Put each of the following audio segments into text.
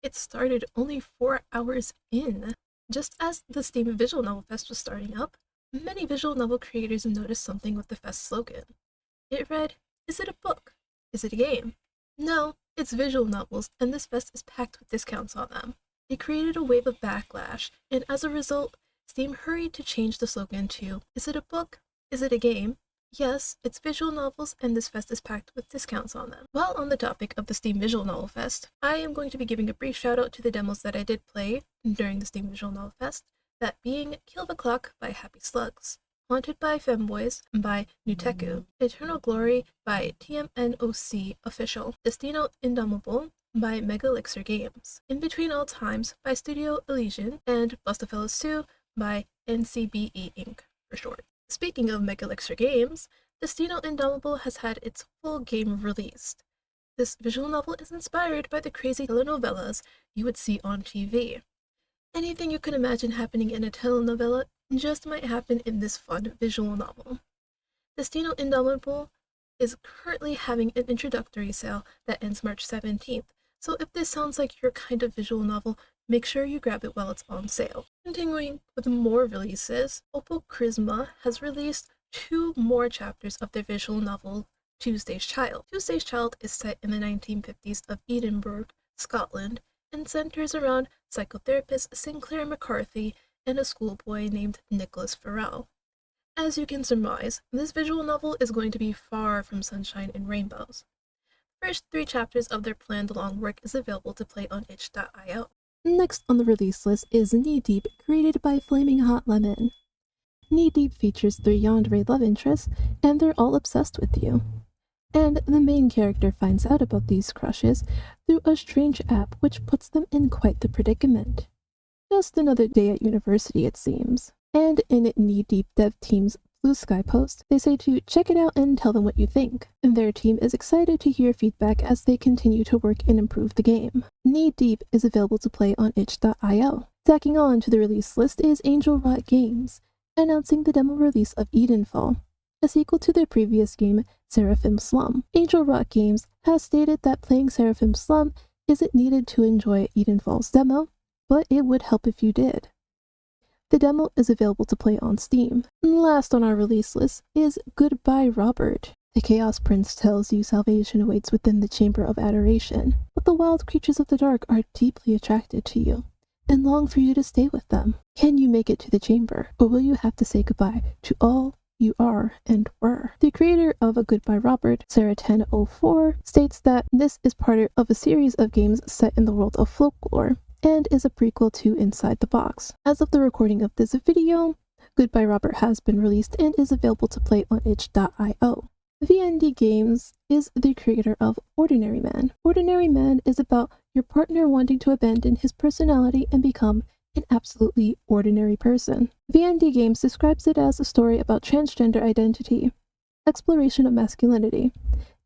It started only 4 hours in. Just as the Steam Visual Novel Fest was starting up, many visual novel creators noticed something with the fest slogan. It read, "Is it a book? Is it a game?" No, it's visual novels, and this fest is packed with discounts on them. It created a wave of backlash, and as a result, Steam hurried to change the slogan to, "Is it a book? Is it a game?" Yes, it's visual novels, and this fest is packed with discounts on them. While on the topic of the Steam Visual Novel Fest, I am going to be giving a brief shout out to the demos that I did play during the Steam Visual Novel Fest, that being Kill the Clock by Happy Slugs, Haunted by Femboys by Nuteku, Eternal Glory by TMNOC Official, Destino Indomitable by Mega Elixir Games, In Between All Times by Studio Elysian, and Bustafellas 2 by NCBE Inc. for short. Speaking of Mega Elixir Games, Destino Indomitable has had its full game released. This visual novel is inspired by the crazy telenovelas you would see on TV. Anything you can imagine happening in a telenovela just might happen in this fun visual novel. Destino Indomitable is currently having an introductory sale that ends March 17th, so if this sounds like your kind of visual novel, make sure you grab it while it's on sale. Continuing with more releases, Opal Charisma has released 2 more chapters of their visual novel, Tuesday's Child. Tuesday's Child is set in the 1950s of Edinburgh, Scotland, and centers around psychotherapist Sinclair McCarthy and a schoolboy named Nicholas Farrell. As you can surmise, this visual novel is going to be far from sunshine and rainbows. The first 3 chapters of their planned long work is available to play on itch.io. Next on the release list is Knee Deep, created by Flaming Hot Lemon. Knee Deep features 3 yandere love interests, and they're all obsessed with you. And the main character finds out about these crushes through a strange app which puts them in quite the predicament. Just another day at university, it seems. And in Knee Deep dev team's Blue Sky post, they say to check it out and tell them what you think. And their team is excited to hear feedback as they continue to work and improve the game. Knee Deep is available to play on itch.io. Tacking on to the release list is Angel Rot Games, announcing the demo release of Edenfall, a sequel to their previous game, Seraphim Slum. Angel Rot Games has stated that playing Seraphim Slum isn't needed to enjoy Edenfall's demo, but it would help if you did. The demo is available to play on Steam. Last on our release list is Goodbye Robert. The Chaos Prince tells you salvation awaits within the Chamber of Adoration, but the wild creatures of the dark are deeply attracted to you and long for you to stay with them. Can you make it to the chamber, or will you have to say goodbye to all you are and were? The creator of A Goodbye Robert, Sarah1004, states that this is part of a series of games set in the world of folklore, and is a prequel to Inside the Box. As of the recording of this video, Goodbye Robert has been released and is available to play on itch.io. VND Games is the creator of Ordinary Man. Ordinary Man is about your partner wanting to abandon his personality and become an absolutely ordinary person. VND Games describes it as a story about transgender identity, exploration of masculinity,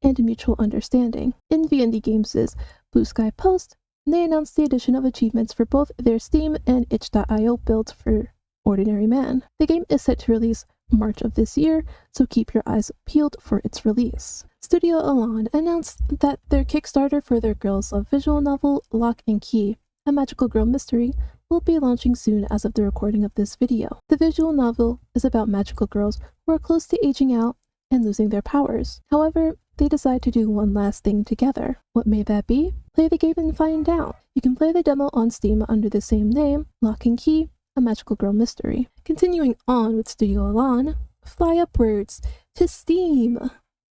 and mutual understanding. In VND Games' Blue Sky post, they announced the addition of achievements for both their Steam and itch.io builds for Ordinary Man. The game is set to release March of this year, so keep your eyes peeled for its release. Studio Elan announced that their Kickstarter for their Girls Love visual novel, Lock and Key, a magical girl mystery, will be launching soon as of the recording of this video. The visual novel is about magical girls who are close to aging out and losing their powers. However, they decide to do one last thing together. What may that be? Play the game and find out. You can play the demo on Steam under the same name, Lock and Key, a magical girl mystery. Continuing on with Studio Elan, Fly Upwards to Steam.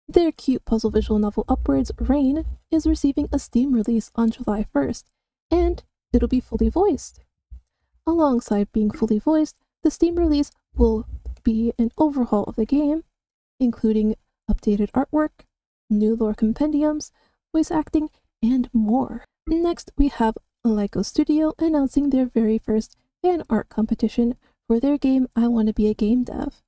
Their cute puzzle visual novel Upwards Rain is receiving a Steam release on July 1st, and it'll be fully voiced. Alongside being fully voiced, the Steam release will be an overhaul of the game, including updated artwork, new lore compendiums, voice acting, and more. Next, we have Lyco Studio announcing their very first fan art competition for their game I Want to Be a Game Dev.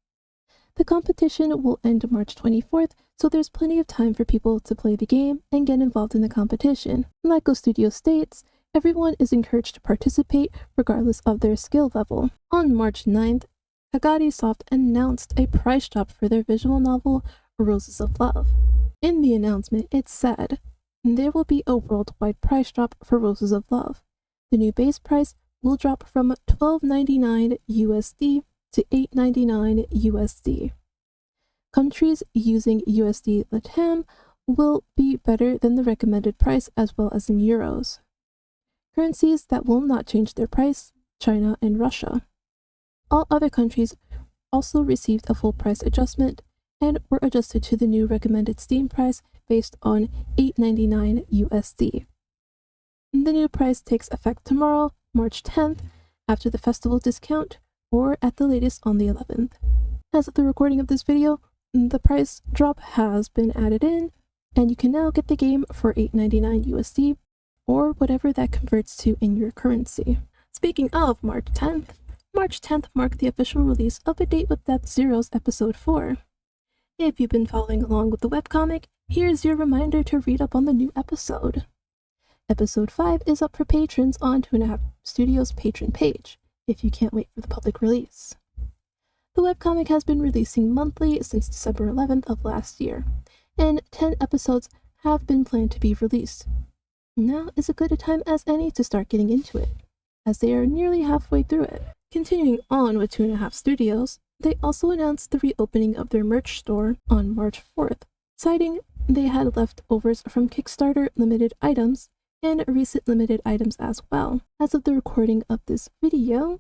The competition will end March 24th, so there's plenty of time for people to play the game and get involved in the competition. Lyco Studio states, everyone is encouraged to participate regardless of their skill level. On March 9th, Agati Soft announced a price drop for their visual novel, Roses of Love. In the announcement, it said, There will be a worldwide price drop for Roses of Love. The new base price will drop from $12.99 USD to $8.99 USD. Countries using USD LATAM will be better than the recommended price as well as in euros. Currencies that will not change their price, China and Russia. All other countries also received a full price adjustment and were adjusted to the new recommended Steam price based on $8.99 USD. The new price takes effect tomorrow, March 10th, after the festival discount, or at the latest on the 11th. As of the recording of this video, the price drop has been added in, and you can now get the game for $8.99 USD, or whatever that converts to in your currency. Speaking of March 10th marked the official release of A Date with Death Zero's Episode 4. If you've been following along with the webcomic, here's your reminder to read up on the new episode. Episode 5 is up for patrons on 2.5 Studios' patron page, if you can't wait for the public release. The webcomic has been releasing monthly since December 11th of last year, and 10 episodes have been planned to be released. Now is as good a time as any to start getting into it, as they are nearly halfway through it. Continuing on with 2.5 Studios, they also announced the reopening of their merch store on March 4th, citing they had leftovers from Kickstarter limited items and recent limited items as well. As of the recording of this video,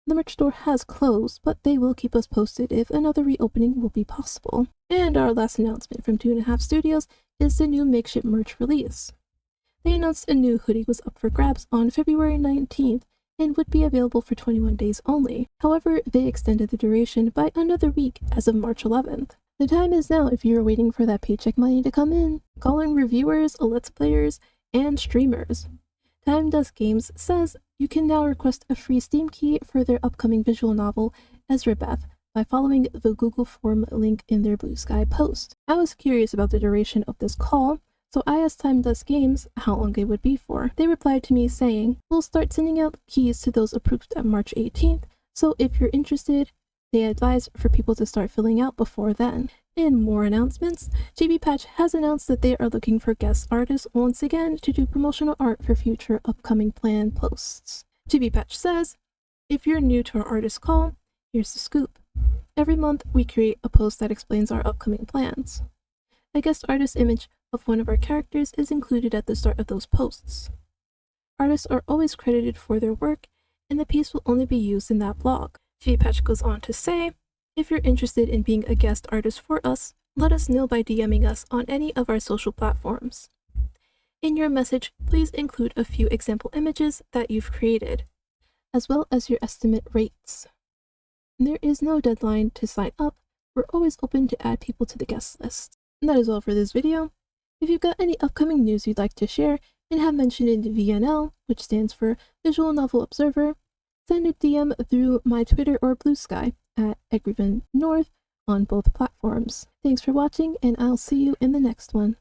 the merch store has closed, but they will keep us posted if another reopening will be possible. And our last announcement from 2.5 Studios is the new makeshift merch release. They announced a new hoodie was up for grabs on February 19th and would be available for 21 days only. However, they extended the duration by another week as of March 11th. The time is now if you're waiting for that paycheck money to come in, calling reviewers, let's players, and streamers. Time Dust Games says you can now request a free Steam key for their upcoming visual novel, Ezra Beth, by following the Google form link in their Blue Sky post. I was curious about the duration of this call, so I asked Time Dust Games how long it would be for. They replied to me saying, "We'll start sending out keys to those approved at March 18th, so if you're interested, they advise for people to start filling out before then." In more announcements, GB Patch has announced that they are looking for guest artists once again to do promotional art for future upcoming planned posts. GB Patch says, "If you're new to our artist call, here's the scoop. Every month we create a post that explains our upcoming plans. A guest artist image of one of our characters is included at the start of those posts. Artists are always credited for their work, and the piece will only be used in that blog." GB Patch goes on to say, "If you're interested in being a guest artist for us, let us know by DMing us on any of our social platforms. In your message, please include a few example images that you've created, as well as your estimate rates. There is no deadline to sign up. We're always open to add people to the guest list." And that is all for this video. If you've got any upcoming news you'd like to share and have mentioned in VNO, which stands for Visual Novel Observer, send a DM through my Twitter or Blue Sky at EgrivenNorth on both platforms. Thanks for watching, and I'll see you in the next one.